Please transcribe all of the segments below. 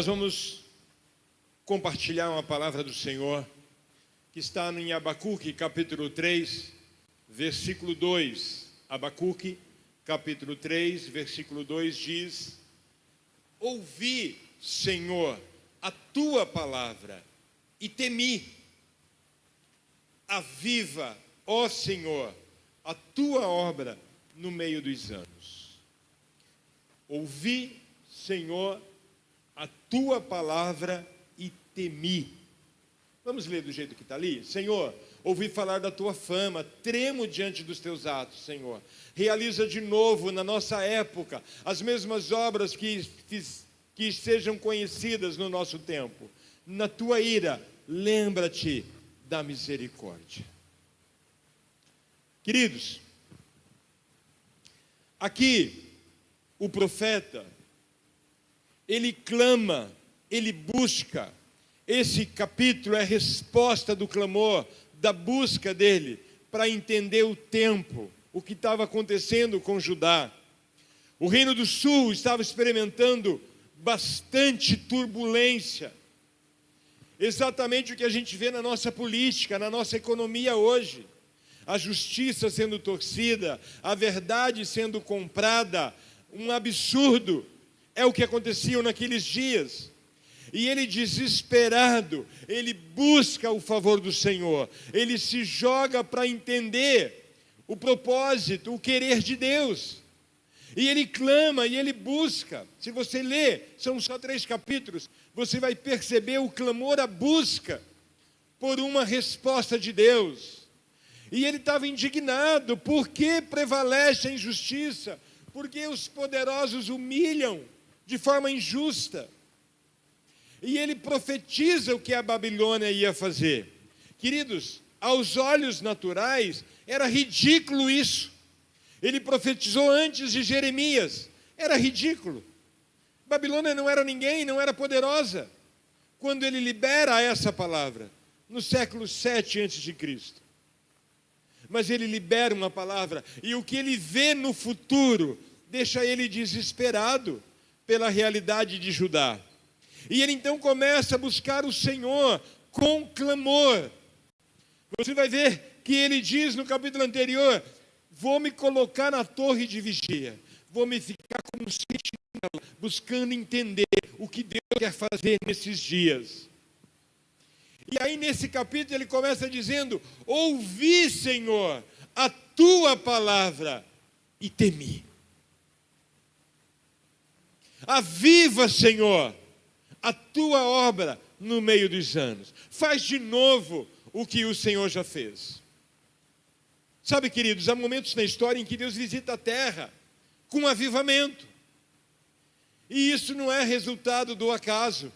Nós vamos compartilhar uma palavra do Senhor que está em Abacuque, capítulo 3, versículo 2. Abacuque, capítulo 3, versículo 2 diz: Ouvi, Senhor, a tua palavra e temi. Aviva, ó Senhor, a tua obra no meio dos anos. Ouvi, Senhor, a tua palavra e temi. Vamos ler do jeito que está ali? Senhor, ouvi falar da tua fama, tremo diante dos teus atos, Senhor. Realiza de novo na nossa época as mesmas obras que sejam conhecidas no nosso tempo. Na tua ira, lembra-te da misericórdia. Queridos, aqui o profeta, ele clama, ele busca. Esse capítulo é a resposta do clamor, da busca dele, para entender o tempo, o que estava acontecendo com Judá. O Reino do Sul estava experimentando bastante turbulência. Exatamente o que a gente vê na nossa política, na nossa economia hoje. A justiça sendo torcida, a verdade sendo comprada, um absurdo. É o que acontecia naqueles dias. E ele, desesperado, ele busca o favor do Senhor. Ele se joga para entender o propósito, o querer de Deus. E ele clama e ele busca. Se você ler, são só 3 capítulos, você vai perceber o clamor, a busca por uma resposta de Deus. E ele estava indignado. Por que prevalece a injustiça? Porque os poderosos humilham de forma injusta. E ele profetiza o que a Babilônia ia fazer. Queridos, aos olhos naturais, era ridículo isso. Ele profetizou antes de Jeremias. Era ridículo. Babilônia não era ninguém, não era poderosa. Quando ele libera essa palavra, no século 7 a.C. Mas ele libera uma palavra, e o que ele vê no futuro deixa ele desesperado pela realidade de Judá. E ele então começa a buscar o Senhor com clamor. Você vai ver que ele diz no capítulo anterior: vou me colocar na torre de vigia, vou me ficar como um sentinela, buscando entender o que Deus quer fazer nesses dias. E aí nesse capítulo ele começa dizendo: ouvi, Senhor, a tua palavra e temi. Aviva, Senhor, a tua obra no meio dos anos. Faz de novo o que o Senhor já fez. Sabe, queridos, há momentos na história em que Deus visita a terra com avivamento. E isso não é resultado do acaso.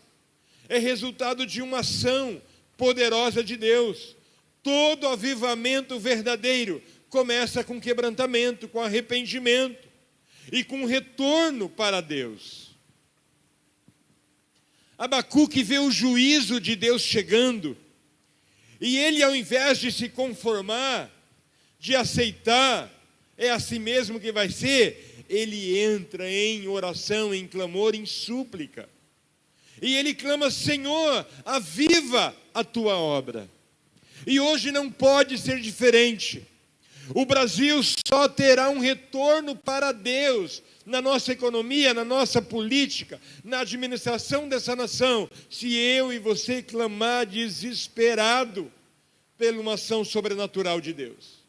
É resultado de uma ação poderosa de Deus. Todo avivamento verdadeiro começa com quebrantamento, com arrependimento e com retorno para Deus. Abacuque vê o juízo de Deus chegando, e ele, ao invés de se conformar, de aceitar, é assim mesmo que vai ser, ele entra em oração, em clamor, em súplica. E ele clama: Senhor, aviva a tua obra. E hoje não pode ser diferente. O Brasil só terá um retorno para Deus na nossa economia, na nossa política, na administração dessa nação, se eu e você clamar desesperado pela uma ação sobrenatural de Deus.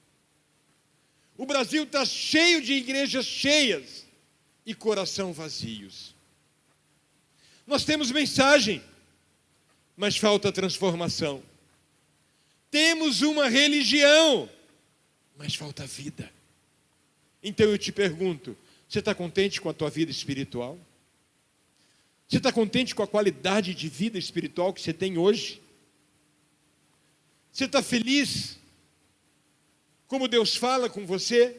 O Brasil está cheio de igrejas cheias e coração vazios. Nós temos mensagem, mas falta transformação. Temos uma religião, mas falta vida. Então eu te pergunto: você está contente com a tua vida espiritual? Você está contente com a qualidade de vida espiritual que você tem hoje? Você está feliz? Como Deus fala com você?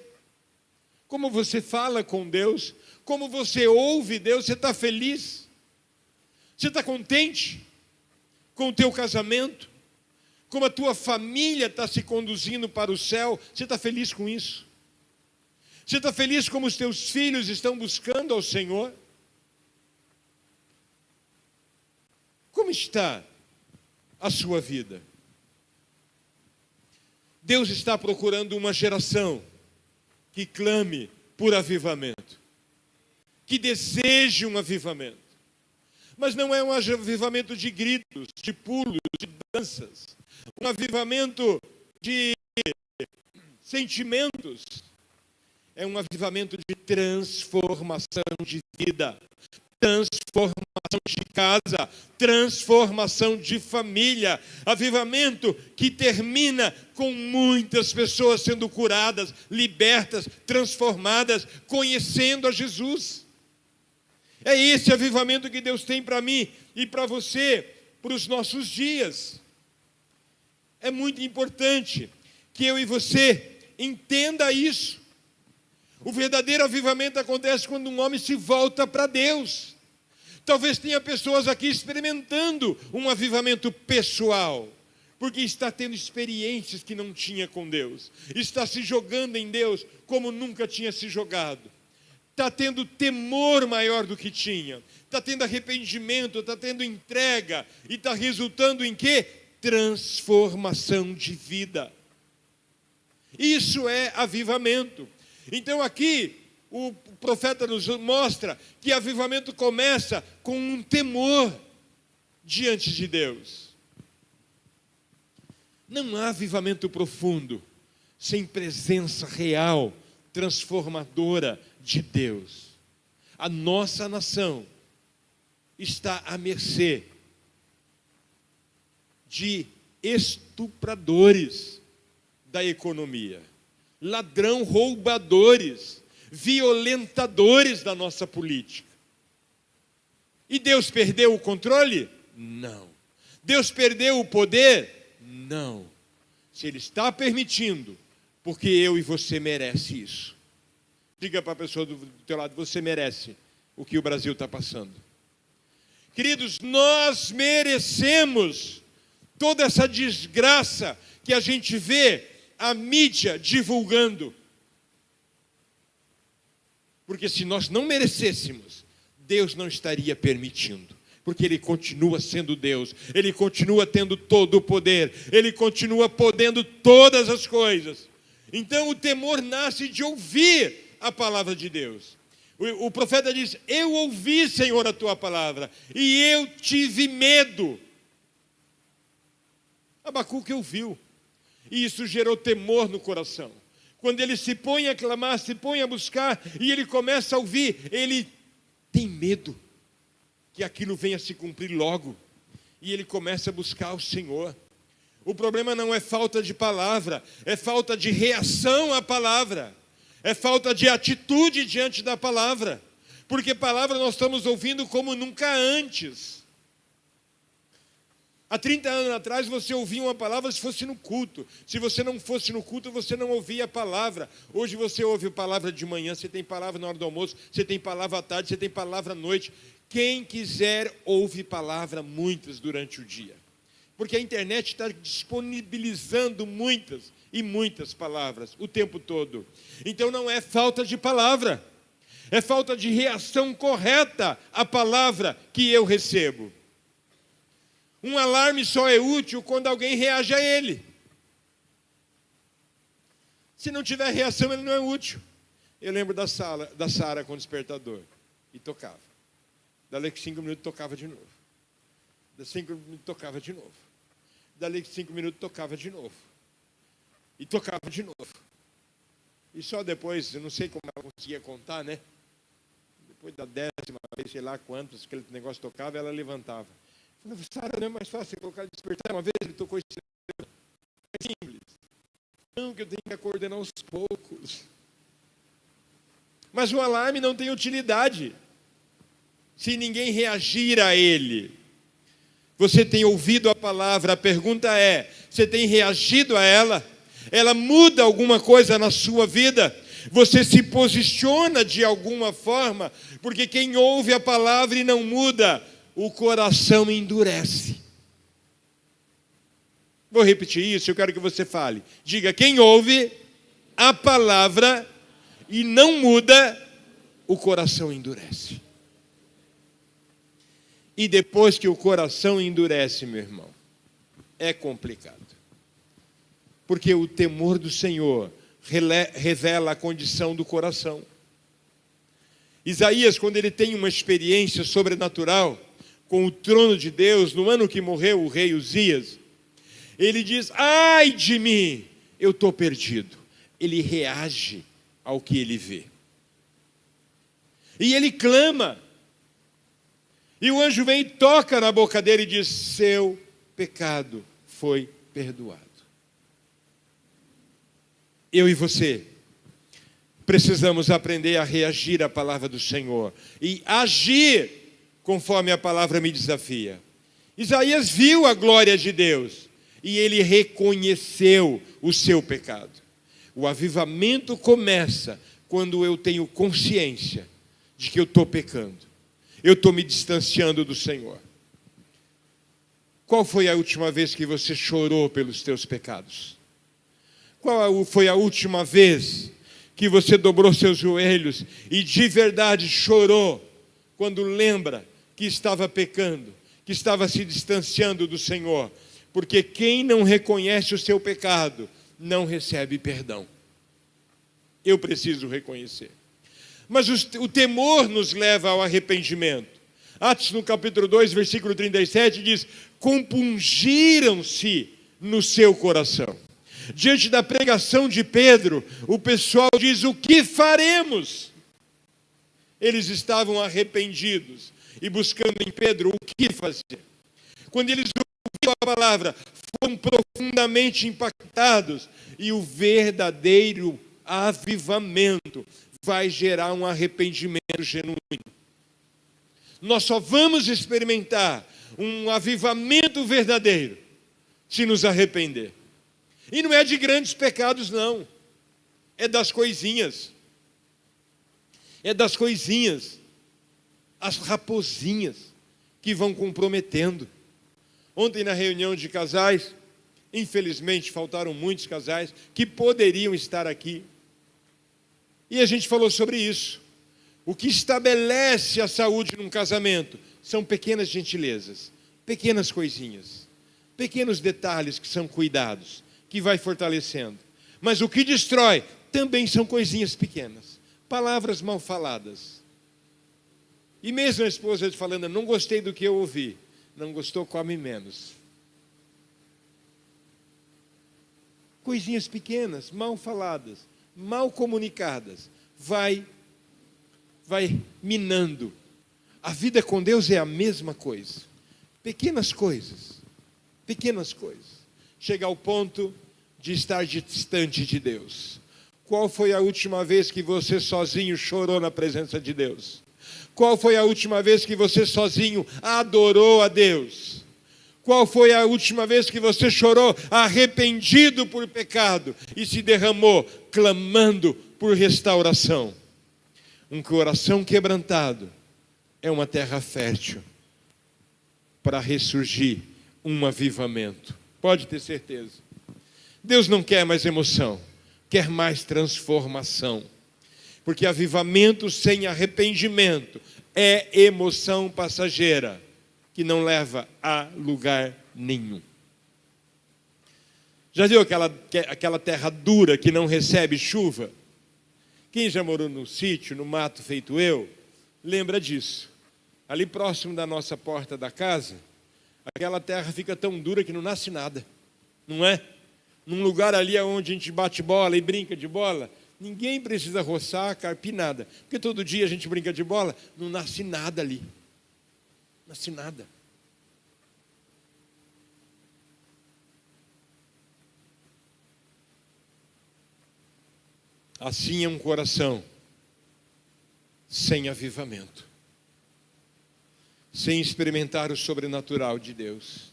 Como você fala com Deus? Como você ouve Deus? Você está feliz? Você está contente com o teu casamento? Como a tua família está se conduzindo para o céu? Você está feliz com isso? Você está feliz como os teus filhos estão buscando ao Senhor? Como está a sua vida? Deus está procurando uma geração que clame por avivamento, que deseje um avivamento. Mas não é um avivamento de gritos, de pulos, de danças, um avivamento de sentimentos. É um avivamento de transformação de vida, transformação de casa, transformação de família. Avivamento que termina com muitas pessoas sendo curadas, libertas, transformadas, conhecendo a Jesus. É esse avivamento que Deus tem para mim e para você, para os nossos dias. É muito importante que eu e você entenda isso. O verdadeiro avivamento acontece quando um homem se volta para Deus. Talvez tenha pessoas aqui experimentando um avivamento pessoal, porque está tendo experiências que não tinha com Deus, está se jogando em Deus como nunca tinha se jogado, está tendo temor maior do que tinha, está tendo arrependimento, está tendo entrega, e está resultando em quê? Transformação de vida. Isso é avivamento. Então aqui o profeta nos mostra que avivamento começa com um temor diante de Deus. Não há avivamento profundo sem presença real, transformadora de Deus. A nossa nação está à mercê de estupradores da economia, ladrão, roubadores, violentadores da nossa política. E Deus perdeu o controle? Não. Deus perdeu o poder? Não. Se Ele está permitindo, porque eu e você merece isso. Diga para a pessoa do teu lado, você merece o que o Brasil está passando. Queridos, nós merecemos toda essa desgraça que a gente vê a mídia divulgando. Porque se nós não merecêssemos, Deus não estaria permitindo. Porque Ele continua sendo Deus, Ele continua tendo todo o poder, Ele continua podendo todas as coisas. Então o temor nasce de ouvir a palavra de Deus. O profeta diz, eu ouvi, Senhor, a tua palavra, e eu tive medo. Abacuque ouviu, e isso gerou temor no coração. Quando ele se põe a clamar, se põe a buscar, e ele começa a ouvir, ele tem medo que aquilo venha se cumprir logo, e ele começa a buscar o Senhor. O problema não é falta de palavra, é falta de reação à palavra, é falta de atitude diante da palavra, porque palavra nós estamos ouvindo como nunca antes. Há 30 anos atrás você ouvia uma palavra se fosse no culto. Se você não fosse no culto, você não ouvia a palavra. Hoje você ouve a palavra de manhã, você tem palavra na hora do almoço, você tem palavra à tarde, você tem palavra à noite. Quem quiser ouve palavra muitas durante o dia. Porque a internet está disponibilizando muitas e muitas palavras o tempo todo. Então não é falta de palavra, é falta de reação correta à palavra que eu recebo. Um alarme só é útil quando alguém reage a ele. Se não tiver reação, ele não é útil. Eu lembro da Sara com o despertador. E tocava. Dali 5 minutos tocava de novo. Dali 5 minutos tocava de novo. Dali 5 minutos tocava de novo. E tocava de novo. E só depois, eu não sei como ela conseguia contar, né? Depois da 10ª vez, sei lá quantos, aquele negócio tocava, ela levantava. Eu falei, Sara, não é mais fácil colocar ele despertar uma vez, ele tocou isso. É simples. Não, que eu tenho que acordar aos poucos. Mas o alarme não tem utilidade se ninguém reagir a ele. Você tem ouvido a palavra, a pergunta é, você tem reagido a ela? Ela muda alguma coisa na sua vida? Você se posiciona de alguma forma? Porque quem ouve a palavra e não muda, o coração endurece. Vou repetir isso, eu quero que você fale. Diga, quem ouve a palavra e não muda, o coração endurece. e depois que o coração endurece, meu irmão, é complicado. Porque o temor do Senhor revela a condição do coração. Isaías, quando ele tem uma experiência sobrenatural com o trono de Deus, no ano que morreu o rei Uzias, ele diz: ai de mim, eu estou perdido. Ele reage ao que ele vê. E ele clama. E o anjo vem e toca na boca dele e diz: seu pecado foi perdoado. Eu e você precisamos aprender a reagir à palavra do Senhor e agir conforme a palavra me desafia. Isaías viu a glória de Deus e ele reconheceu o seu pecado. O avivamento começa quando eu tenho consciência de que eu estou pecando. Eu estou me distanciando do Senhor. Qual foi a última vez que você chorou pelos teus pecados? Qual foi a última vez que você dobrou seus joelhos e de verdade chorou quando lembra que estava pecando, que estava se distanciando do Senhor? Porque quem não reconhece o seu pecado não recebe perdão. Eu preciso reconhecer. Mas o temor nos leva ao arrependimento. Atos no capítulo 2, versículo 37 diz: compungiram-se no seu coração. Diante da pregação de Pedro, o pessoal diz: o que faremos? Eles estavam arrependidos e buscando em Pedro o que fazer. Quando eles ouviram a palavra, foram profundamente impactados, e o verdadeiro avivamento vai gerar um arrependimento genuíno. Nós só vamos experimentar um avivamento verdadeiro se nos arrepender. E não é de grandes pecados, não. É das coisinhas. É das coisinhas. As raposinhas que vão comprometendo. Ontem na reunião de casais, infelizmente faltaram muitos casais que poderiam estar aqui. E a gente falou sobre isso. O que estabelece a saúde num casamento são pequenas gentilezas, pequenas coisinhas, pequenos detalhes que são cuidados, que vai fortalecendo. Mas o que destrói também são coisinhas pequenas, palavras mal faladas. E mesmo a esposa falando: não gostei do que eu ouvi. Não gostou, come menos. Coisinhas pequenas, mal faladas, mal comunicadas, vai minando. A vida com Deus é a mesma coisa. Pequenas coisas. Chega ao ponto de estar distante de Deus. Qual foi a última vez que você sozinho chorou na presença de Deus? Qual foi a última vez que você sozinho adorou a Deus? Qual foi a última vez que você chorou arrependido por pecado e se derramou clamando por restauração? Um coração quebrantado é uma terra fértil para ressurgir um avivamento. Pode ter certeza. Deus não quer mais emoção, quer mais transformação. Porque avivamento sem arrependimento é emoção passageira, que não leva a lugar nenhum. Já viu aquela terra dura que não recebe chuva? Quem já morou no sítio, no mato feito eu, lembra disso. Ali próximo da nossa porta da casa, aquela terra fica tão dura que não nasce nada, não é? Num lugar ali onde a gente bate bola e brinca de bola, ninguém precisa roçar, carpir nada. Porque todo dia a gente brinca de bola, não nasce nada ali. Não nasce nada. Assim é um coração sem avivamento, sem experimentar o sobrenatural de Deus.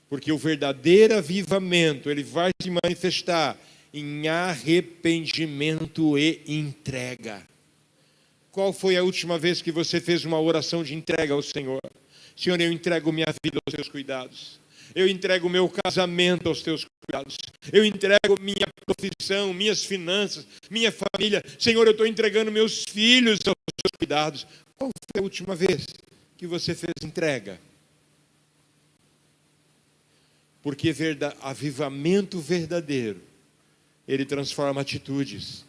Porque o verdadeiro avivamento, ele vai se manifestar em arrependimento e entrega. Qual foi a última vez que você fez uma oração de entrega ao Senhor? Senhor, eu entrego minha vida aos teus cuidados. Eu entrego meu casamento aos teus cuidados. Eu entrego minha profissão, minhas finanças, minha família. Senhor, eu estou entregando meus filhos aos teus cuidados. Qual foi a última vez que você fez entrega. Porque avivamento verdadeiro, ele transforma atitudes,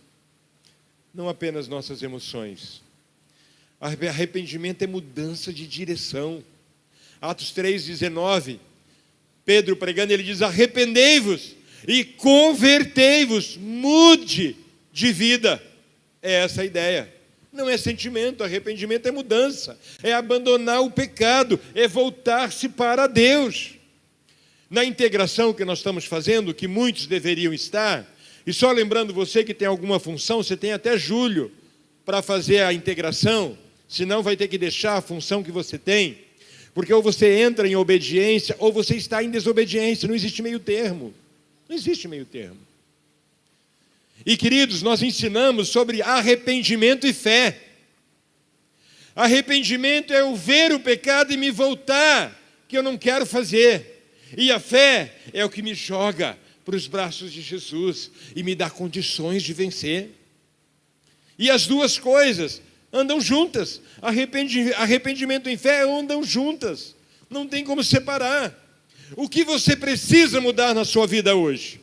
não apenas nossas emoções. Arrependimento é mudança de direção. Atos 3,19, Pedro pregando, ele diz: arrependei-vos e convertei-vos, mude de vida. É essa a ideia. Não é sentimento, arrependimento é mudança, é abandonar o pecado, é voltar-se para Deus. Na integração que nós estamos fazendo, que muitos deveriam estar, e só lembrando você que tem alguma função, você tem até julho para fazer a integração, senão vai ter que deixar a função que você tem, porque ou você entra em obediência, ou você está em desobediência, não existe meio termo. Não existe meio termo. E queridos, nós ensinamos sobre arrependimento e fé. Arrependimento é eu ver o pecado e me voltar, que eu não quero fazer. E a fé é o que me joga para os braços de Jesus e me dá condições de vencer. E as duas coisas andam juntas. Arrependimento e fé andam juntas. Não tem como separar. O que você precisa mudar na sua vida hoje?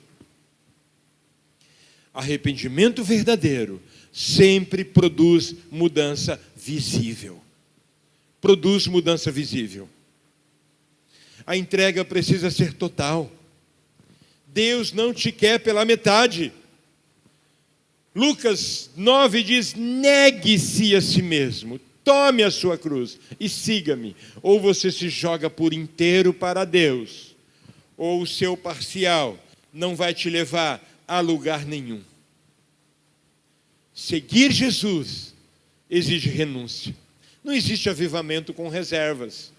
Arrependimento verdadeiro sempre produz mudança visível. Produz mudança visível. A entrega precisa ser total. Deus não te quer pela metade. Lucas 9 diz: negue-se a si mesmo, tome a sua cruz e siga-me. Ou você se joga por inteiro para Deus, ou o seu parcial não vai te levar a lugar nenhum. Seguir Jesus exige renúncia. Não existe avivamento com reservas.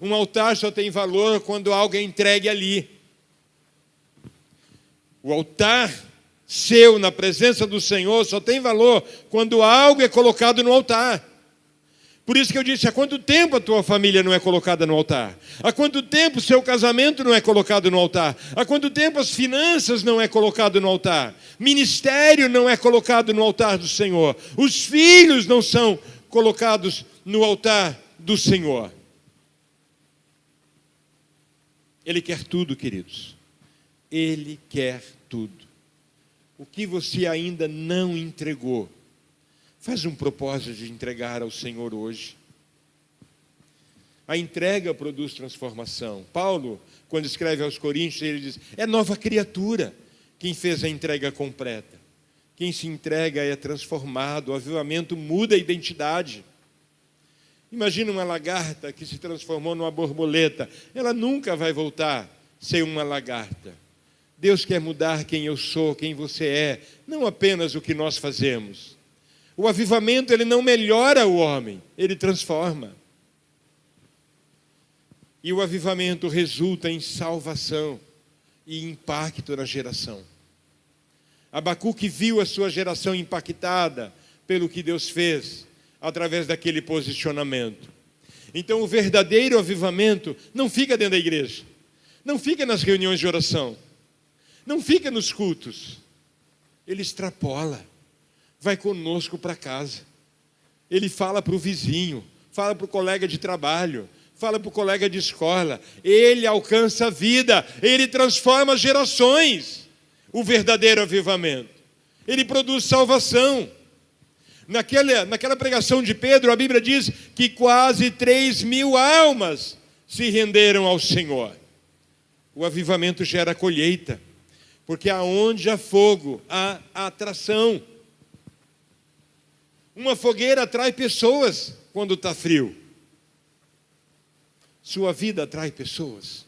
Um altar só tem valor quando algo é entregue ali. O altar seu na presença do Senhor só tem valor quando algo é colocado no altar. Por isso que eu disse: há quanto tempo a tua família não é colocada no altar? Há quanto tempo o seu casamento não é colocado no altar? Há quanto tempo as finanças não é colocado no altar? Ministério não é colocado no altar do Senhor. Os filhos não são colocados no altar do Senhor. Ele quer tudo, queridos. Ele quer tudo. O que você ainda não entregou, faz um propósito de entregar ao Senhor hoje. A entrega produz transformação. Paulo, quando escreve aos Coríntios, ele diz: é nova criatura quem fez a entrega completa. Quem se entrega é transformado. O avivamento muda a identidade. Imagina uma lagarta que se transformou numa borboleta. Ela nunca vai voltar a ser uma lagarta. Deus quer mudar quem eu sou, quem você é, não apenas o que nós fazemos. O avivamento, ele não melhora o homem, ele transforma. E o avivamento resulta em salvação e impacto na geração. Abacuque viu a sua geração impactada pelo que Deus fez, através daquele posicionamento. Então o verdadeiro avivamento não fica dentro da igreja, não fica nas reuniões de oração, não fica nos cultos. Ele extrapola, vai conosco para casa. Ele fala para o vizinho, fala para o colega de trabalho, fala para o colega de escola. Ele alcança a vida, ele transforma as gerações. O verdadeiro avivamento, ele produz salvação. Naquela pregação de Pedro, a Bíblia diz que quase 3.000 almas se renderam ao Senhor. O avivamento gera colheita, porque aonde há fogo, há atração. Uma fogueira atrai pessoas quando está frio. Sua vida atrai pessoas.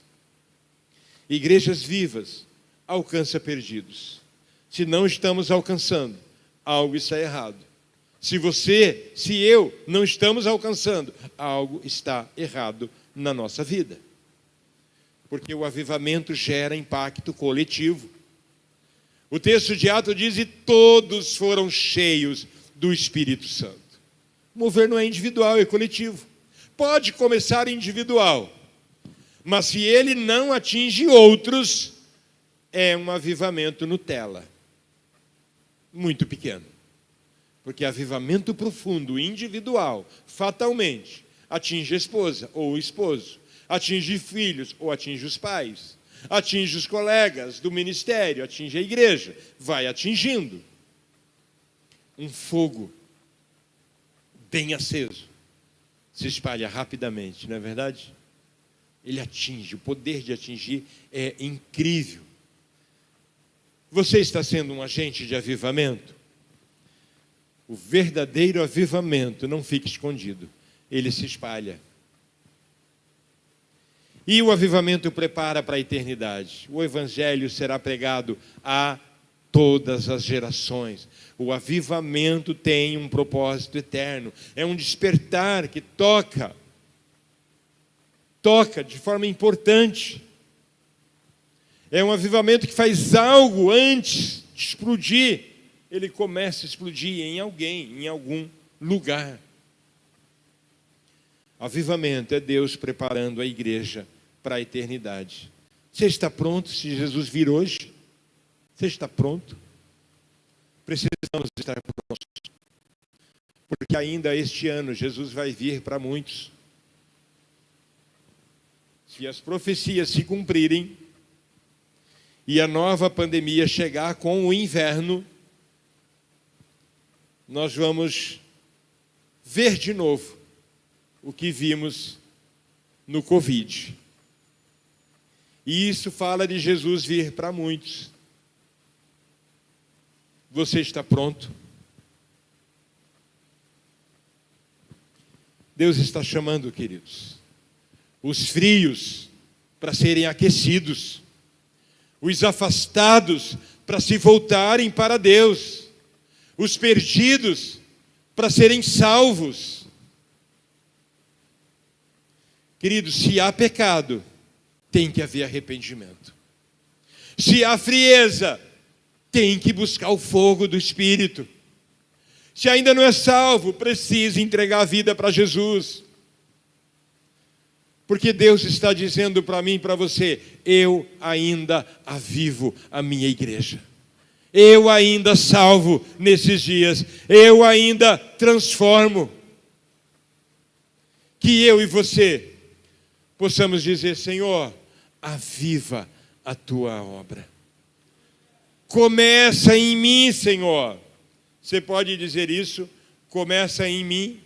Igrejas vivas alcançam perdidos. Se não estamos alcançando, algo está errado. Se eu não estamos alcançando, algo está errado na nossa vida. Porque o avivamento gera impacto coletivo. O texto de Atos diz: e todos foram cheios do Espírito Santo. O mover não é individual, é coletivo. Pode começar individual, mas se ele não atinge outros, é um avivamento Nutella, muito pequeno. Porque avivamento profundo, individual, fatalmente, atinge a esposa ou o esposo, atinge filhos ou atinge os pais, atinge os colegas do ministério, atinge a igreja, vai atingindo. Um fogo bem aceso se espalha rapidamente, não é verdade? Ele atinge, o poder de atingir é incrível. Você está sendo um agente de avivamento? O verdadeiro avivamento não fica escondido, ele se espalha. E o avivamento prepara para a eternidade. O evangelho será pregado a todas as gerações. O avivamento tem um propósito eterno. É um despertar que toca de forma importante. É um avivamento que faz algo antes de explodir. Ele começa a explodir em alguém, em algum lugar. Avivamento é Deus preparando a igreja para a eternidade. Você está pronto se Jesus vir hoje? Você está pronto? Precisamos estar prontos. Porque ainda este ano Jesus vai vir para muitos. Se as profecias se cumprirem e a nova pandemia chegar com o inverno, nós vamos ver de novo o que vimos no Covid. E isso fala de Jesus vir para muitos. Você está pronto? Deus está chamando, queridos, os frios para serem aquecidos, os afastados para se voltarem para Deus, os perdidos para serem salvos. Queridos, se há pecado, tem que haver arrependimento. Se há frieza, tem que buscar o fogo do Espírito. Se ainda não é salvo, precisa entregar a vida para Jesus. Porque Deus está dizendo para mim e para você: eu ainda avivo a minha igreja. Eu ainda salvo nesses dias. Eu ainda transformo. Que eu e você possamos dizer: Senhor, aviva a tua obra. Começa em mim, Senhor. Você pode dizer isso? Começa em mim.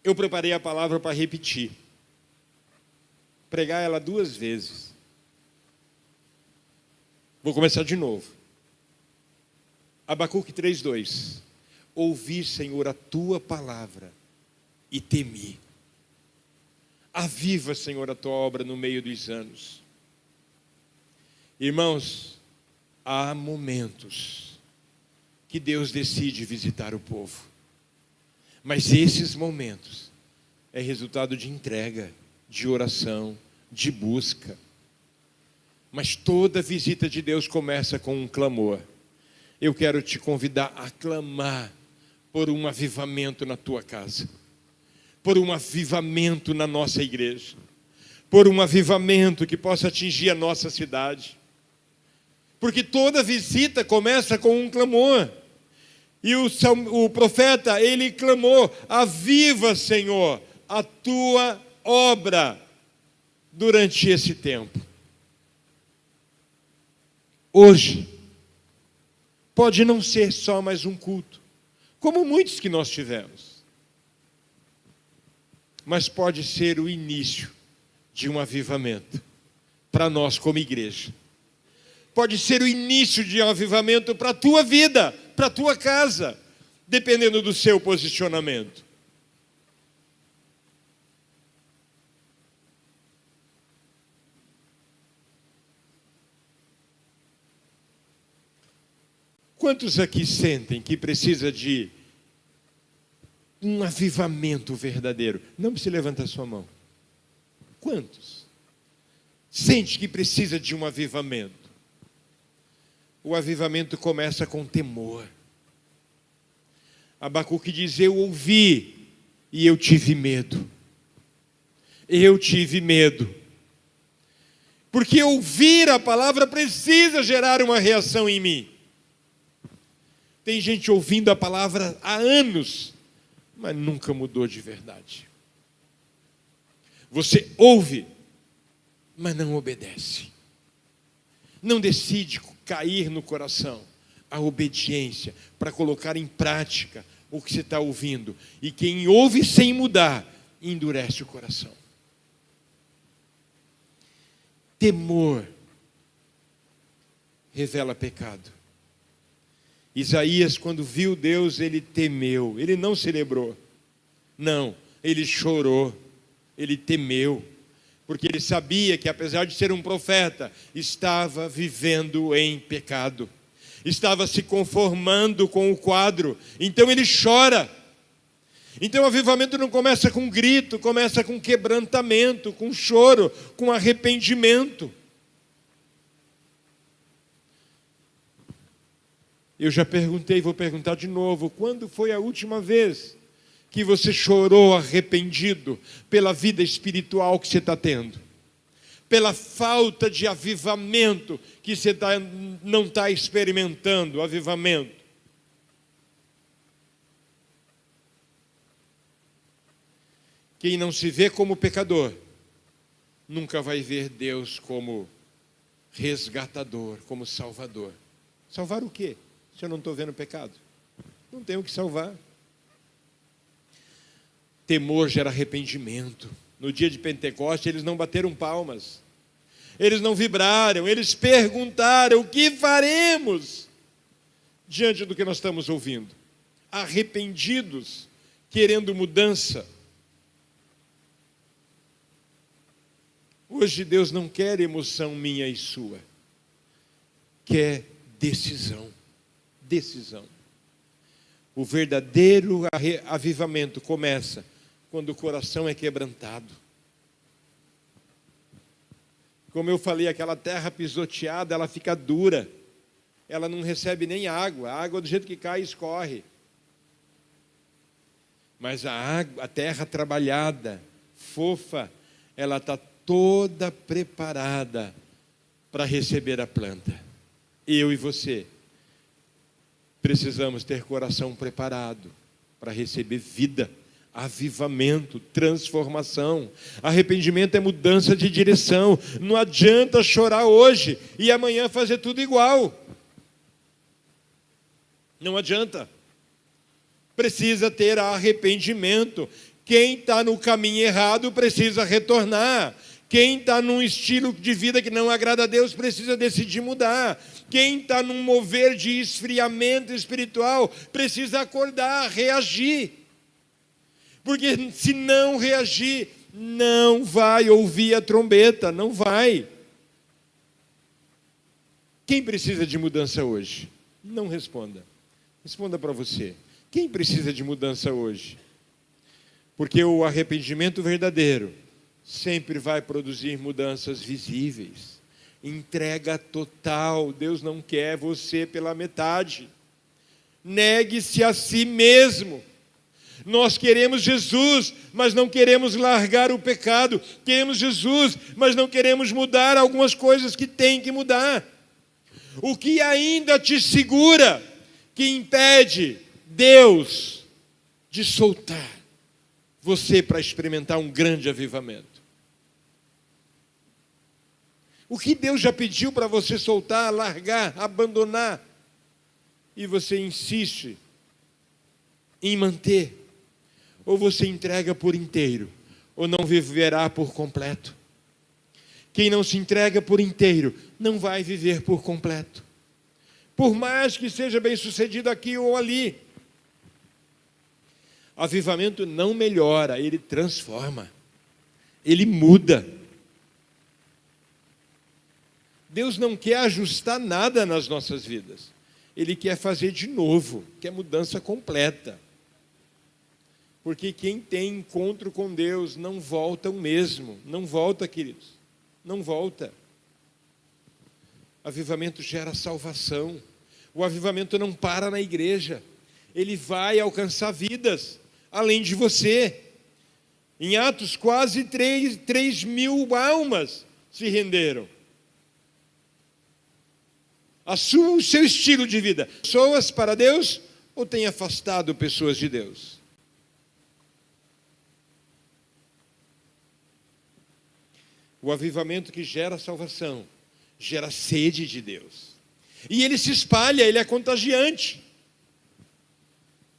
Eu preparei a palavra para repetir. Pregar ela 2 vezes. Vou começar de novo. Abacuque 3:2. Ouvi, Senhor, a tua palavra e temi. Aviva, Senhor, a tua obra no meio dos anos. Irmãos, há momentos que Deus decide visitar o povo. Mas esses momentos é resultado de entrega, de oração, de busca. Mas toda visita de Deus começa com um clamor. Eu quero te convidar a clamar por um avivamento na tua casa, por um avivamento na nossa igreja, por um avivamento que possa atingir a nossa cidade. Porque toda visita começa com um clamor. E o profeta, ele clamou: aviva, Senhor, a tua obra durante esse tempo. Hoje, pode não ser só mais um culto, como muitos que nós tivemos, mas pode ser o início de um avivamento para nós como igreja. Pode ser o início de um avivamento para a tua vida, para a tua casa, dependendo do seu posicionamento. Quantos aqui sentem que precisa de um avivamento verdadeiro? Não precisa levantar sua mão. Quantos? Sente que precisa de um avivamento? O avivamento começa com temor. Abacuque diz: eu ouvi e eu tive medo. Eu tive medo. Porque ouvir a palavra precisa gerar uma reação em mim. Tem gente ouvindo a palavra há anos, mas nunca mudou de verdade. Você ouve, mas não obedece. Não decide cair no coração a obediência para colocar em prática o que você está ouvindo. E quem ouve sem mudar, endurece o coração. Temor revela pecado. Isaías, quando viu Deus, ele temeu. Ele não celebrou. Não, ele chorou. Ele temeu. Porque ele sabia que, apesar de ser um profeta, estava vivendo em pecado. Estava se conformando com o quadro. Então ele chora. Então o avivamento não começa com grito, começa com quebrantamento, com choro, com arrependimento. Eu já perguntei, vou perguntar de novo: quando foi a última vez que você chorou arrependido pela vida espiritual que você está tendo? Pela falta de avivamento que você não está experimentando, avivamento. Quem não se vê como pecador, nunca vai ver Deus como resgatador, como salvador. Salvar o quê? Se eu não estou vendo pecado? Não tenho o que salvar. Temor gera arrependimento. No dia de Pentecostes, eles não bateram palmas. Eles não vibraram. Eles perguntaram: o que faremos? Diante do que nós estamos ouvindo. Arrependidos, querendo mudança. Hoje Deus não quer emoção minha e sua. Quer decisão. Decisão. O verdadeiro avivamento começa quando o coração é quebrantado. Como eu falei, aquela terra pisoteada, ela fica dura. Ela não recebe nem água. A água do jeito que cai, escorre. Mas a terra trabalhada, fofa, ela está toda preparada para receber a planta. Eu e você precisamos ter coração preparado para receber vida, avivamento, transformação. Arrependimento é mudança de direção. Não adianta chorar hoje e amanhã fazer tudo igual. Não adianta. Precisa ter arrependimento. Quem está no caminho errado precisa retornar. Quem está num estilo de vida que não agrada a Deus precisa decidir mudar. Quem está num mover de esfriamento espiritual precisa acordar, reagir. Porque se não reagir, não vai ouvir a trombeta, não vai. Quem precisa de mudança hoje? Não responda. Responda para você. Quem precisa de mudança hoje? Porque o arrependimento verdadeiro sempre vai produzir mudanças visíveis. Entrega total. Deus não quer você pela metade. Negue-se a si mesmo. Nós queremos Jesus, mas não queremos largar o pecado. Queremos Jesus, mas não queremos mudar algumas coisas que tem que mudar. O que ainda te segura, que impede Deus de soltar você para experimentar um grande avivamento? O que Deus já pediu para você soltar, largar, abandonar, e você insiste em manter? Ou você entrega por inteiro, ou não viverá por completo. Quem não se entrega por inteiro, não vai viver por completo. Por mais que seja bem sucedido aqui ou ali. Avivamento não melhora, ele transforma. Ele muda. Deus não quer ajustar nada nas nossas vidas. Ele quer fazer de novo, quer mudança completa. Porque quem tem encontro com Deus não volta o mesmo. Não volta, queridos. Não volta. Avivamento gera salvação. O avivamento não para na igreja. Ele vai alcançar vidas, além de você. Em Atos, quase 3 mil almas se renderam. o seu estilo de vida. Pessoas para Deus ou tem afastado pessoas de Deus? O avivamento que gera salvação, gera sede de Deus. E ele se espalha, ele é contagiante.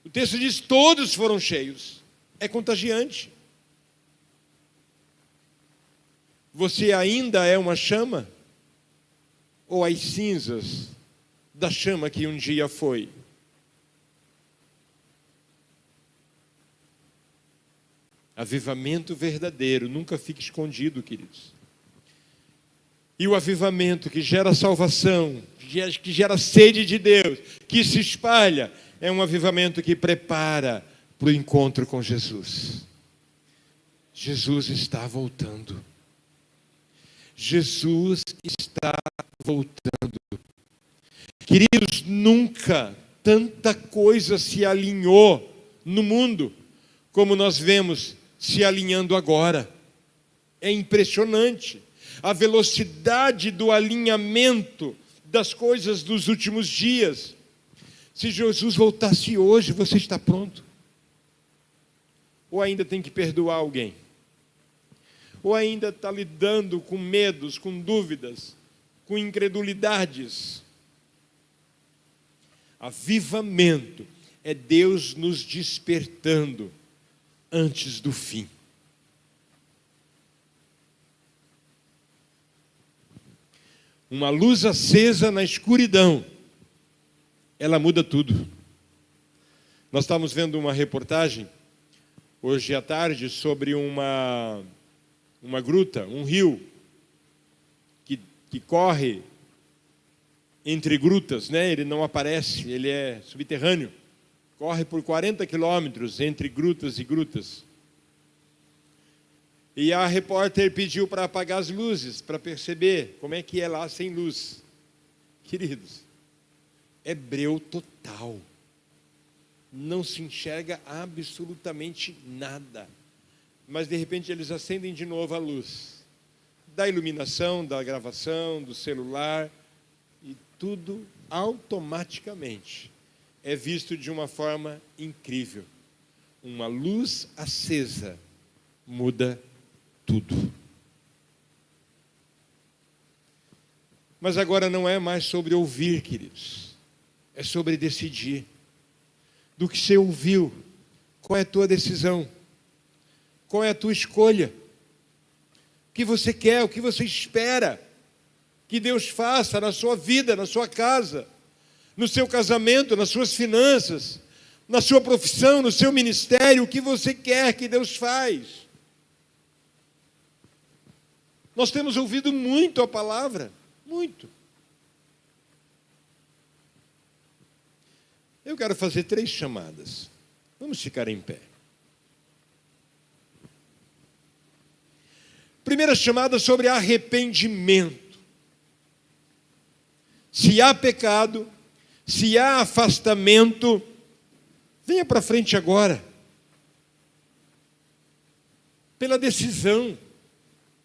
O texto diz, todos foram cheios. É contagiante. Você ainda é uma chama? Ou as cinzas da chama que um dia foi? Avivamento verdadeiro, nunca fique escondido, queridos. E o avivamento que gera salvação, que gera sede de Deus, que se espalha, é um avivamento que prepara para o encontro com Jesus. Jesus está voltando. Jesus está voltando. Queridos, nunca tanta coisa se alinhou no mundo como nós vemos se alinhando agora. É impressionante a velocidade do alinhamento das coisas dos últimos dias. Se Jesus voltasse hoje, você está pronto? Ou ainda tem que perdoar alguém? Ou ainda está lidando com medos, com dúvidas, com incredulidades? Avivamento é Deus nos despertando antes do fim. Uma luz acesa na escuridão, ela muda tudo. Nós estávamos vendo uma reportagem hoje à tarde sobre uma gruta, um rio que corre entre grutas, né? Ele não aparece, ele é subterrâneo. Corre por 40 quilômetros entre grutas e grutas. E a repórter pediu para apagar as luzes, para perceber como é que é lá sem luz. Queridos, é breu total. Não se enxerga absolutamente nada. Mas de repente eles acendem de novo a luz. Da iluminação, da gravação, do celular. E tudo automaticamente é visto de uma forma incrível. Uma luz acesa muda tudo. Mas agora não é mais sobre ouvir, queridos. É sobre decidir. Do que você ouviu, qual é a tua decisão? Qual é a tua escolha? O que você quer, o que você espera que Deus faça na sua vida, na sua casa, no seu casamento, nas suas finanças, na sua profissão, no seu ministério, o que você quer que Deus faz? Nós temos ouvido muito a palavra, muito. Eu quero fazer 3 chamadas. Vamos ficar em pé. Primeira chamada sobre arrependimento. Se há pecado, se há afastamento, venha para frente agora. Pela decisão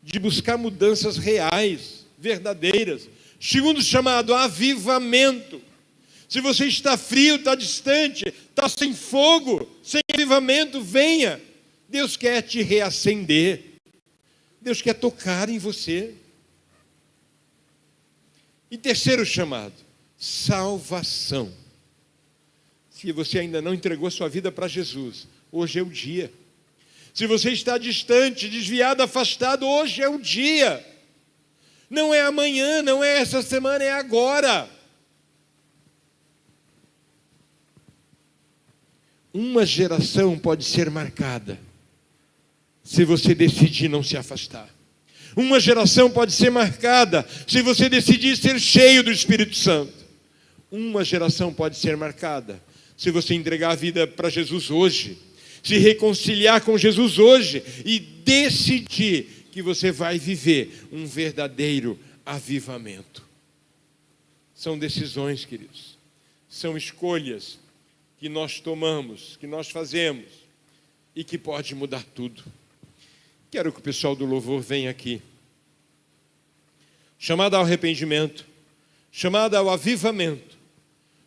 de buscar mudanças reais, verdadeiras. Segundo chamado, avivamento. Se você está frio, está distante, está sem fogo, sem avivamento, venha. Deus quer te reacender. Deus quer tocar em você. E terceiro chamado, salvação. Se você ainda não entregou sua vida para Jesus, hoje é o dia. Se você está distante, desviado, afastado, hoje é o dia. Não é amanhã, não é essa semana, é agora. Uma geração pode ser marcada se você decidir não se afastar. Uma geração pode ser marcada se você decidir ser cheio do Espírito Santo. Uma geração pode ser marcada se você entregar a vida para Jesus hoje, se reconciliar com Jesus hoje e decidir que você vai viver um verdadeiro avivamento. São decisões, queridos. São escolhas que nós tomamos, que nós fazemos e que pode mudar tudo. Quero que o pessoal do louvor venha aqui. Chamada ao arrependimento, chamada ao avivamento,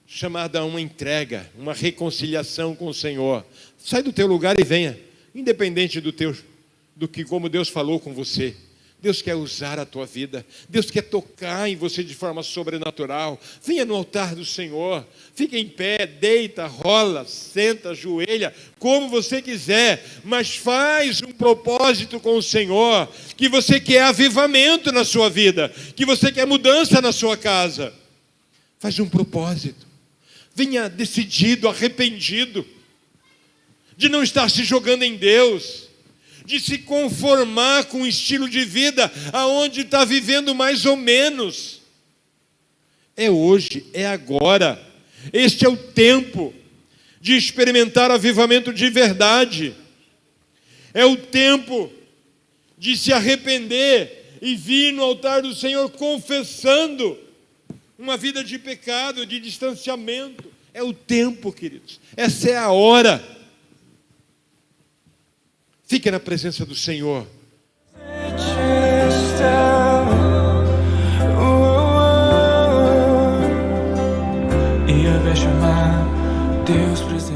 chamada a uma entrega, uma reconciliação com o Senhor. Sai do teu lugar e venha, independente do que como Deus falou com você. Deus quer usar a tua vida, Deus quer tocar em você de forma sobrenatural. Venha no altar do Senhor, fica em pé, deita, rola, senta, ajoelha, como você quiser, mas faz um propósito com o Senhor, que você quer avivamento na sua vida, que você quer mudança na sua casa. Faz um propósito, venha decidido, arrependido, de não estar se jogando em Deus, de se conformar com um estilo de vida aonde está vivendo mais ou menos. É hoje, é agora. Este é o tempo de experimentar avivamento de verdade. É o tempo de se arrepender e vir no altar do Senhor confessando uma vida de pecado, de distanciamento. É o tempo, queridos. Essa é a hora. Fique na presença do Senhor. E eu vejo chamar Deus presente.